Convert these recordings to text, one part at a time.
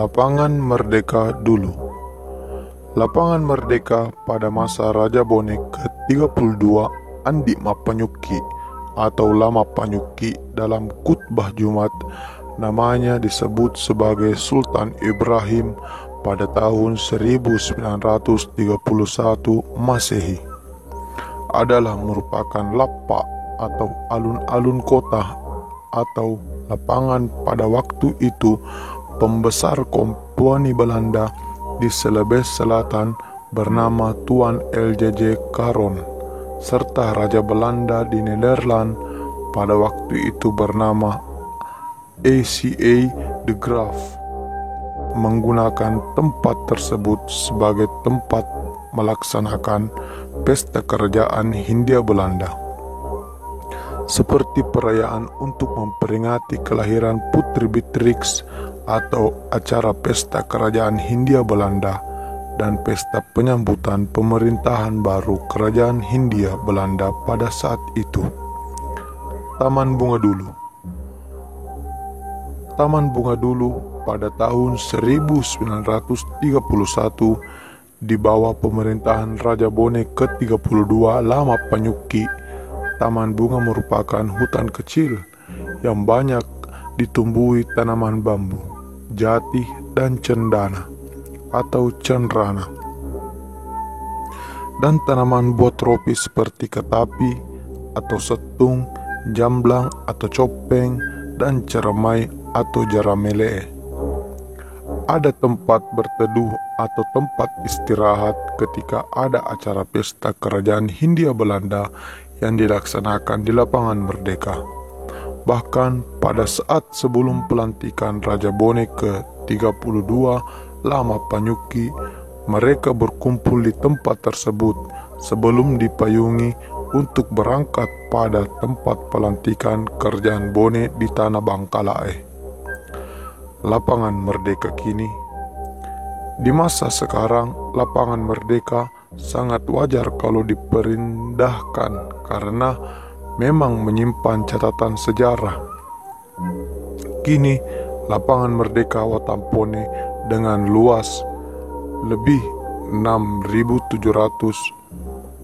Lapangan Merdeka dulu. Lapangan Merdeka pada masa Raja Bone ke-32 Andi Mapanyuki atau Lama Panyuki dalam khutbah Jumat namanya disebut sebagai Sultan Ibrahim pada tahun 1931 Masehi adalah merupakan lapak atau alun-alun kota atau lapangan pada waktu itu pembesar Komponi Belanda di Celebes Selatan bernama Tuan LJJ Caron serta Raja Belanda di Nederland pada waktu itu bernama ACA de Graaf menggunakan tempat tersebut sebagai tempat melaksanakan pesta kerajaan Hindia Belanda seperti perayaan untuk memperingati kelahiran Putri Beatrix atau acara pesta kerajaan Hindia Belanda dan pesta penyambutan pemerintahan baru kerajaan Hindia Belanda pada saat itu. Taman Bunga Dulu. Taman Bunga Dulu pada tahun 1931 di bawah pemerintahan Raja Bone ke-32 Lama Panyuki. Taman bunga merupakan hutan kecil yang banyak ditumbuhi tanaman bambu, jati, dan cendana atau cenrana, dan tanaman buah tropis seperti ketapi atau setung, jamblang atau copeng, dan ceremai atau jaramelee. Ada tempat berteduh atau tempat istirahat ketika ada acara pesta kerajaan Hindia Belanda yang dilaksanakan di Lapangan Merdeka. Bahkan pada saat sebelum pelantikan Raja Bone ke-32 Lama Panyuki, mereka berkumpul di tempat tersebut sebelum dipayungi untuk berangkat pada tempat pelantikan kerajaan Bone di Tanah Bangkalae. Lapangan Merdeka kini. Di masa sekarang, Lapangan Merdeka sangat wajar kalau dipindahkan karena memang menyimpan catatan sejarah. Kini, Lapangan Merdeka Watampone dengan luas lebih 6.700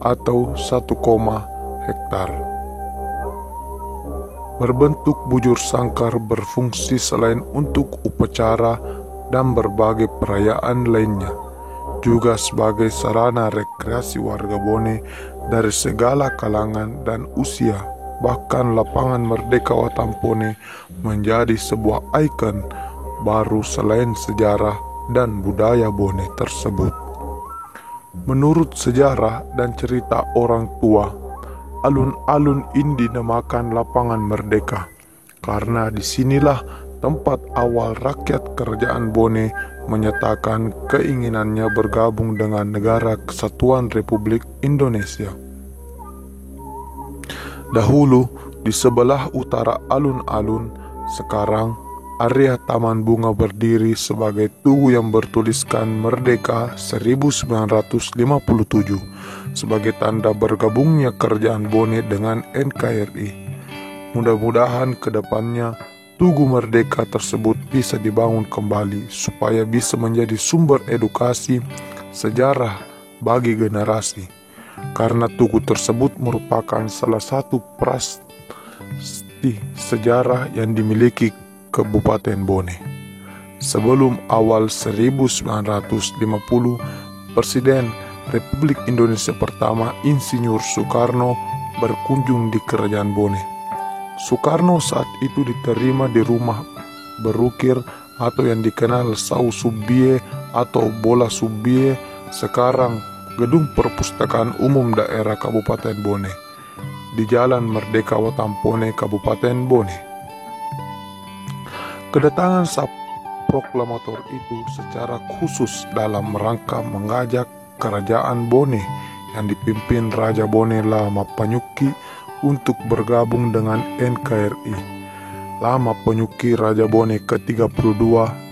atau 1, hektar. Berbentuk bujur sangkar berfungsi selain untuk upacara dan berbagai perayaan lainnya, juga sebagai sarana rekreasi warga Bone dari segala kalangan dan usia. Bahkan Lapangan Merdeka Watampone menjadi sebuah ikon baru selain sejarah dan budaya Bone tersebut. Menurut sejarah dan cerita orang tua, alun-alun ini dinamakan Lapangan Merdeka karena disinilah tempat awal rakyat kerajaan Bone menyatakan keinginannya bergabung dengan Negara Kesatuan Republik Indonesia. Dahulu di sebelah utara alun-alun, sekarang area Taman Bunga berdiri sebagai tugu yang bertuliskan Merdeka 1957 sebagai tanda bergabungnya kerajaan Bone dengan NKRI. Mudah-mudahan ke depannya Tugu Merdeka tersebut bisa dibangun kembali supaya bisa menjadi sumber edukasi sejarah bagi generasi, karena tugu tersebut merupakan salah satu prasasti sejarah yang dimiliki Kabupaten Bone. Sebelum awal 1950, Presiden Republik Indonesia pertama Insinyur Soekarno berkunjung di Kerajaan Bone. Soekarno saat itu diterima di rumah berukir atau yang dikenal Sau Subie atau Bola Subie, sekarang Gedung Perpustakaan Umum Daerah Kabupaten Bone, di Jalan Merdeka Watampone, Kabupaten Bone. Kedatangan sang proklamator itu secara khusus dalam rangka mengajak Kerajaan Bone yang dipimpin Raja Bone Lama Panyuki untuk bergabung dengan NKRI. Lama Panyuki Raja Bone ke-32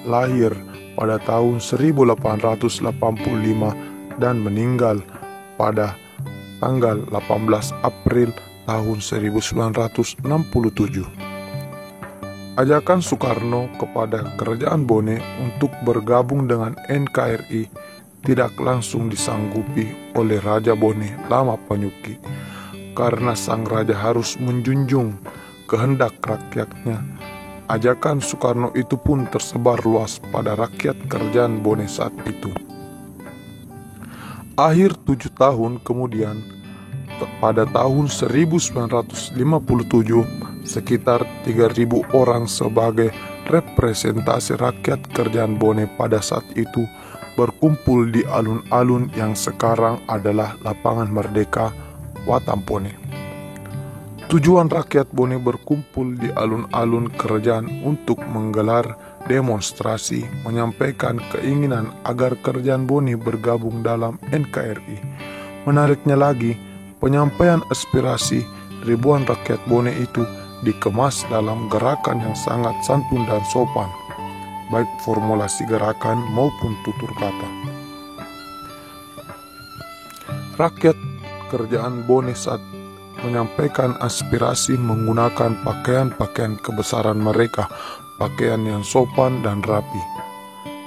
lahir pada tahun 1885 dan meninggal pada tanggal 18 April tahun 1967. Ajakan Soekarno kepada Kerajaan Bone untuk bergabung dengan NKRI tidak langsung disanggupi oleh Raja Bone Lama Panyuki, karena sang raja harus menjunjung kehendak rakyatnya. Ajakan Soekarno itu pun tersebar luas pada rakyat Kerajaan Bone saat itu. Akhir 7 tahun kemudian, pada tahun 1957, sekitar 3.000 orang sebagai representasi rakyat Kerajaan Bone pada saat itu berkumpul di alun-alun yang sekarang adalah Lapangan Merdeka, Watampone. Tujuan rakyat Bone berkumpul di alun-alun kerajaan untuk menggelar demonstrasi menyampaikan keinginan agar Kerajaan Bone bergabung dalam NKRI. Menariknya lagi, penyampaian aspirasi ribuan rakyat Bone itu dikemas dalam gerakan yang sangat santun dan sopan, baik formulasi gerakan maupun tutur kata. Rakyat Kerajaan Bone saat menyampaikan aspirasi menggunakan pakaian-pakaian kebesaran mereka, pakaian yang sopan dan rapi,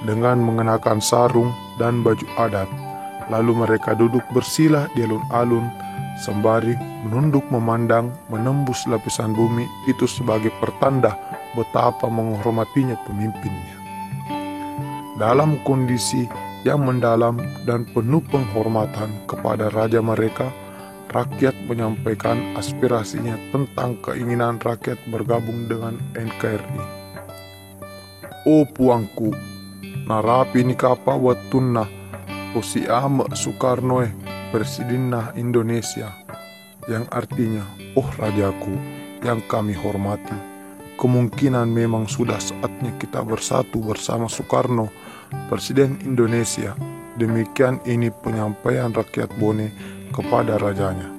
dengan mengenakan sarung dan baju adat. Lalu mereka duduk bersila di alun-alun sembari menunduk memandang menembus lapisan bumi itu sebagai pertanda betapa menghormatinya pemimpinnya. Dalam kondisi yang mendalam dan penuh penghormatan kepada raja mereka, rakyat menyampaikan aspirasinya tentang keinginan rakyat bergabung dengan NKRI. O puangku, narapi ni kapa watunna, Osi Ama Soekarno Presidenna Indonesia, yang artinya, oh rajaku yang kami hormati, kemungkinan memang sudah saatnya kita bersatu bersama Soekarno, Presiden Indonesia. Demikian ini penyampaian rakyat Bone kepada rajanya.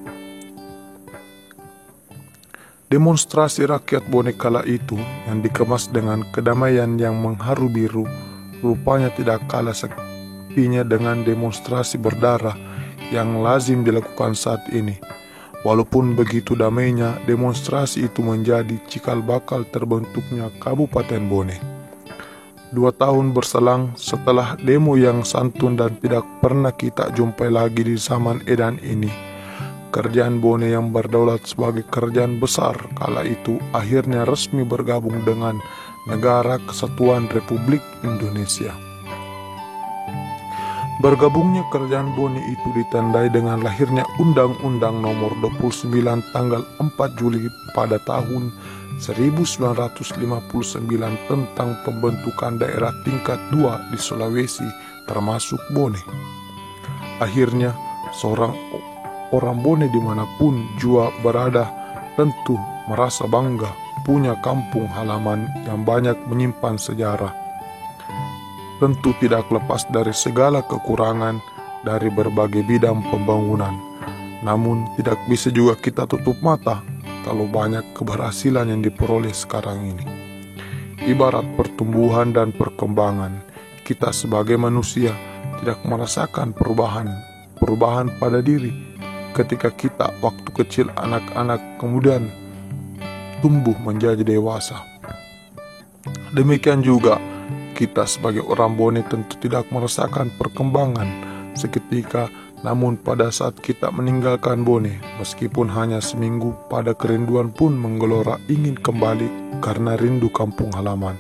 Demonstrasi rakyat Bone kala itu yang dikemas dengan kedamaian yang mengharu biru, rupanya tidak kalah sepinya dengan demonstrasi berdarah yang lazim dilakukan saat ini. Walaupun begitu damainya, demonstrasi itu menjadi cikal bakal terbentuknya Kabupaten Bone. 2 tahun berselang setelah demo yang santun dan tidak pernah kita jumpai lagi di zaman edan ini, Kerajaan Bone yang berdaulat sebagai kerajaan besar kala itu akhirnya resmi bergabung dengan Negara Kesatuan Republik Indonesia. Bergabungnya Kerajaan Bone itu ditandai dengan lahirnya Undang-Undang Nomor 29 tanggal 4 Juli pada tahun 1959 tentang pembentukan daerah tingkat 2 di Sulawesi termasuk Bone. Akhirnya seorang orang Bone dimanapun jua berada tentu merasa bangga punya kampung halaman yang banyak menyimpan sejarah. Tentu tidak lepas dari segala kekurangan dari berbagai bidang pembangunan. Namun tidak bisa juga kita tutup mata kalau banyak keberhasilan yang diperoleh sekarang ini. Ibarat pertumbuhan dan perkembangan, kita sebagai manusia tidak merasakan perubahan pada diri ketika kita waktu kecil anak-anak kemudian tumbuh menjadi dewasa. Demikian juga kita sebagai orang Bone tentu tidak merasakan perkembangan seketika, namun pada saat kita meninggalkan Bone, meskipun hanya seminggu, pada kerinduan pun menggelora ingin kembali karena rindu kampung halaman.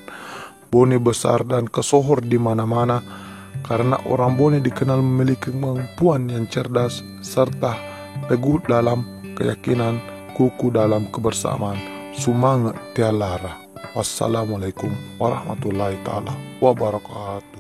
Bone besar dan kesohor di mana-mana karena orang Bone dikenal memiliki kemampuan yang cerdas serta teguh dalam keyakinan, kukuh dalam kebersamaan. Sumanga tialara. Wassalamualaikum warahmatullahi taala wabarakatuh.